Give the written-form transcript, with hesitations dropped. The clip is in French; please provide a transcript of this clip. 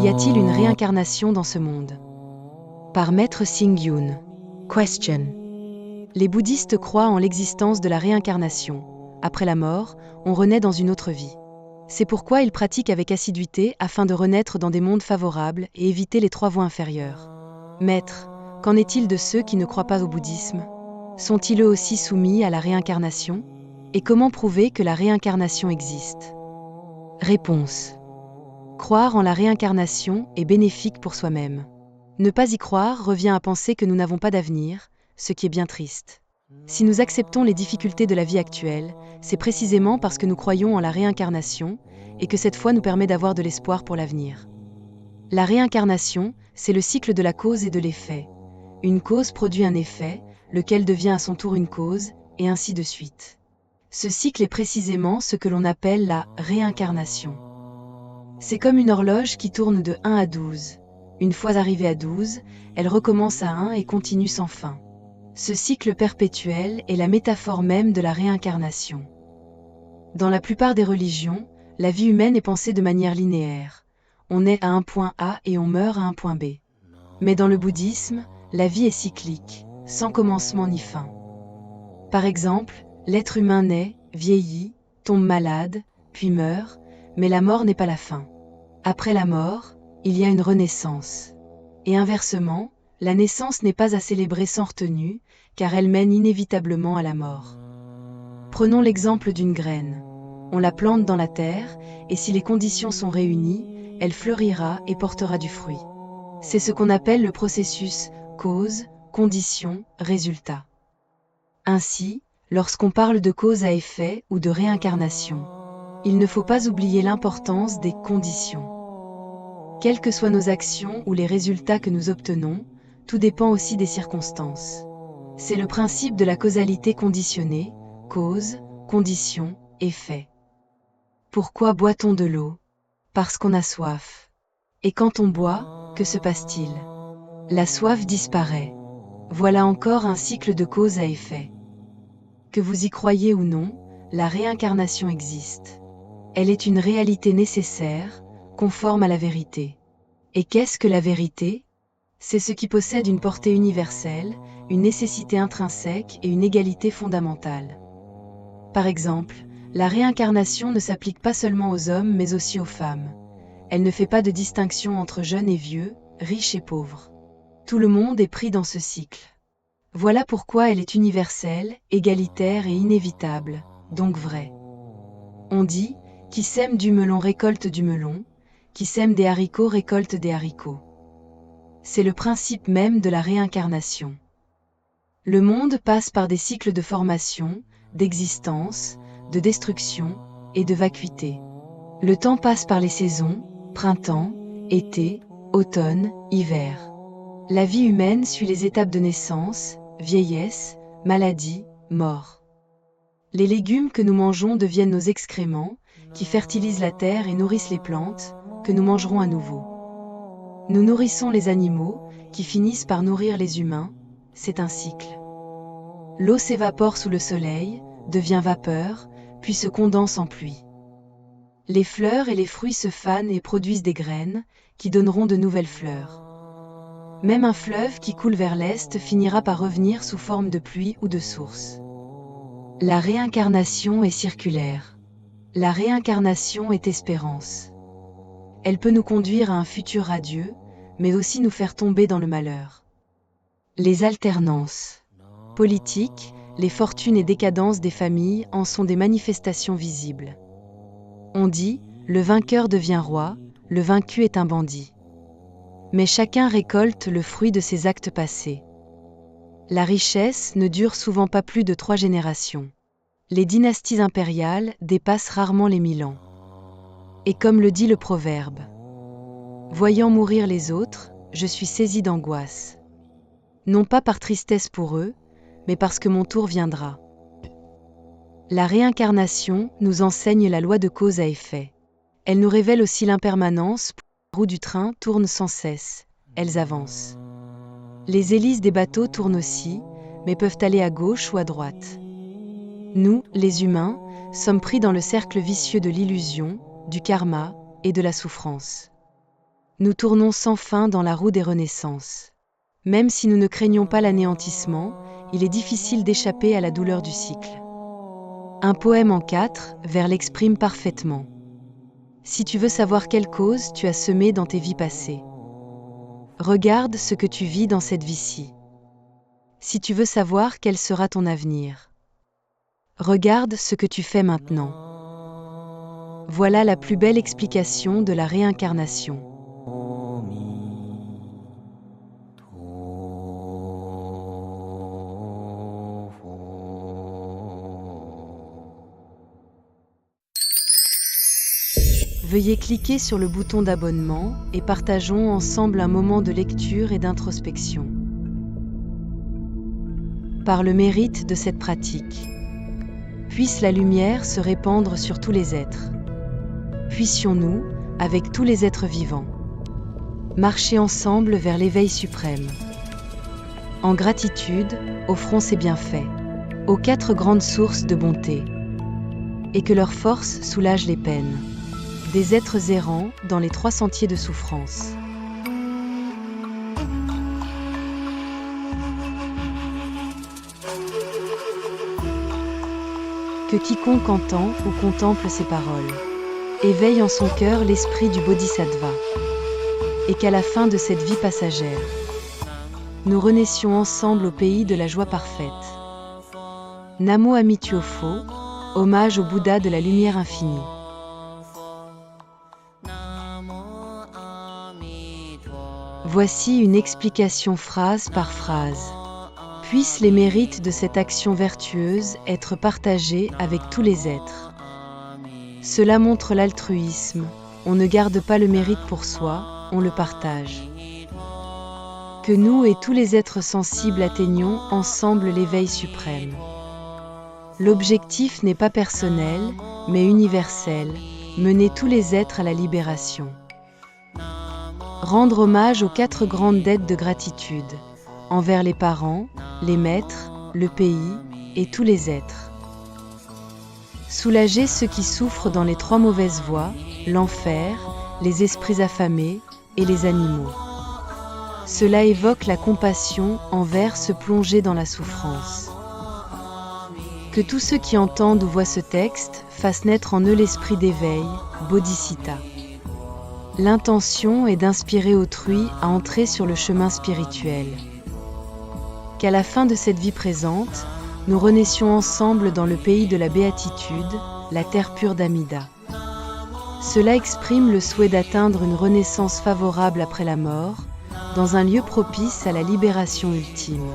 Y a-t-il une réincarnation dans ce monde? Par Maître Xing-Yun. Question. Les bouddhistes croient en l'existence de la réincarnation. Après la mort, on renaît dans une autre vie. C'est pourquoi ils pratiquent avec assiduité afin de renaître dans des mondes favorables et éviter les 3 voies inférieures. Maître, qu'en est-il de ceux qui ne croient pas au bouddhisme? Sont-ils eux aussi soumis à la réincarnation? Et comment prouver que la réincarnation existe? Réponse. Croire en la réincarnation est bénéfique pour soi-même. Ne pas y croire revient à penser que nous n'avons pas d'avenir, ce qui est bien triste. Si nous acceptons les difficultés de la vie actuelle, c'est précisément parce que nous croyons en la réincarnation et que cette foi nous permet d'avoir de l'espoir pour l'avenir. La réincarnation, c'est le cycle de la cause et de l'effet. Une cause produit un effet, lequel devient à son tour une cause, et ainsi de suite. Ce cycle est précisément ce que l'on appelle la réincarnation. C'est comme une horloge qui tourne de 1 à 12. Une fois arrivée à 12, elle recommence à 1 et continue sans fin. Ce cycle perpétuel est la métaphore même de la réincarnation. Dans la plupart des religions, la vie humaine est pensée de manière linéaire. On naît à un point A et on meurt à un point B. Mais dans le bouddhisme, la vie est cyclique, sans commencement ni fin. Par exemple, l'être humain naît, vieillit, tombe malade, puis meurt, mais la mort n'est pas la fin. Après la mort, il y a une renaissance. Et inversement, la naissance n'est pas à célébrer sans retenue, car elle mène inévitablement à la mort. Prenons l'exemple d'une graine. On la plante dans la terre, et si les conditions sont réunies, elle fleurira et portera du fruit. C'est ce qu'on appelle le processus cause, condition, résultat. Ainsi, lorsqu'on parle de cause à effet ou de réincarnation, il ne faut pas oublier l'importance des conditions. Quelles que soient nos actions ou les résultats que nous obtenons, tout dépend aussi des circonstances. C'est le principe de la causalité conditionnée, cause, condition, effet. Pourquoi boit-on de l'eau? Parce qu'on a soif. Et quand on boit, que se passe-t-il? La soif disparaît. Voilà encore un cycle de cause à effet. Que vous y croyez ou non, la réincarnation existe. Elle est une réalité nécessaire, conforme à la vérité. Et qu'est-ce que la vérité? C'est ce qui possède une portée universelle, une nécessité intrinsèque et une égalité fondamentale. Par exemple, la réincarnation ne s'applique pas seulement aux hommes mais aussi aux femmes. Elle ne fait pas de distinction entre jeunes et vieux, riches et pauvres. Tout le monde est pris dans ce cycle. Voilà pourquoi elle est universelle, égalitaire et inévitable, donc vraie. On dit, qui sème du melon récolte du melon, qui sème des haricots récolte des haricots. C'est le principe même de la réincarnation. Le monde passe par des cycles de formation, d'existence, de destruction et de vacuité. Le temps passe par les saisons, printemps, été, automne, hiver. La vie humaine suit les étapes de naissance, vieillesse, maladie, mort. Les légumes que nous mangeons deviennent nos excréments, qui fertilisent la terre et nourrissent les plantes, que nous mangerons à nouveau. Nous nourrissons les animaux, qui finissent par nourrir les humains, c'est un cycle. L'eau s'évapore sous le soleil, devient vapeur, puis se condense en pluie. Les fleurs et les fruits se fanent et produisent des graines, qui donneront de nouvelles fleurs. Même un fleuve qui coule vers l'est finira par revenir sous forme de pluie ou de source. La réincarnation est circulaire. La réincarnation est espérance. Elle peut nous conduire à un futur radieux, mais aussi nous faire tomber dans le malheur. Les alternances politiques, les fortunes et décadences des familles en sont des manifestations visibles. On dit, le vainqueur devient roi, le vaincu est un bandit. Mais chacun récolte le fruit de ses actes passés. La richesse ne dure souvent pas plus de 3 générations. Les dynasties impériales dépassent rarement les 1000 ans. Et comme le dit le proverbe, voyant mourir les autres, je suis saisi d'angoisse. Non pas par tristesse pour eux, mais parce que mon tour viendra. La réincarnation nous enseigne la loi de cause à effet. Elle nous révèle aussi l'impermanence. Les roues du train tournent sans cesse, elles avancent. Les hélices des bateaux tournent aussi, mais peuvent aller à gauche ou à droite. Nous, les humains, sommes pris dans le cercle vicieux de l'illusion, du karma et de la souffrance. Nous tournons sans fin dans la roue des renaissances. Même si nous ne craignons pas l'anéantissement, il est difficile d'échapper à la douleur du cycle. Un poème en 4 vers l'exprime parfaitement. Si tu veux savoir quelle cause tu as semé dans tes vies passées, regarde ce que tu vis dans cette vie-ci. Si tu veux savoir quel sera ton avenir, regarde ce que tu fais maintenant. Voilà la plus belle explication de la réincarnation. Veuillez cliquer sur le bouton d'abonnement et partageons ensemble un moment de lecture et d'introspection. Par le mérite de cette pratique, puisse la lumière se répandre sur tous les êtres. Puissions-nous, avec tous les êtres vivants, marcher ensemble vers l'éveil suprême. En gratitude, offrons ces bienfaits aux 4 grandes sources de bonté, et que leur force soulage les peines des êtres errants dans les 3 sentiers de souffrance. Que quiconque entend ou contemple ces paroles éveille en son cœur l'esprit du Bodhisattva, et qu'à la fin de cette vie passagère, nous renaissions ensemble au pays de la joie parfaite. Namo Amitio Pho, hommage au Bouddha de la lumière infinie. Voici une explication phrase par phrase. Puissent les mérites de cette action vertueuse être partagés avec tous les êtres. Cela montre l'altruisme. On ne garde pas le mérite pour soi, on le partage. Que nous et tous les êtres sensibles atteignons ensemble l'éveil suprême. L'objectif n'est pas personnel, mais universel, mener tous les êtres à la libération. Rendre hommage aux 4 grandes dettes de gratitude, envers les parents, les maîtres, le pays et tous les êtres. Soulager ceux qui souffrent dans les 3 mauvaises voies, l'enfer, les esprits affamés et les animaux. Cela évoque la compassion envers ceux plongés dans la souffrance. Que tous ceux qui entendent ou voient ce texte fassent naître en eux l'esprit d'éveil, Bodhicitta. L'intention est d'inspirer autrui à entrer sur le chemin spirituel. Qu'à la fin de cette vie présente, nous renaissions ensemble dans le pays de la béatitude, la terre pure d'Amida. Cela exprime le souhait d'atteindre une renaissance favorable après la mort, dans un lieu propice à la libération ultime.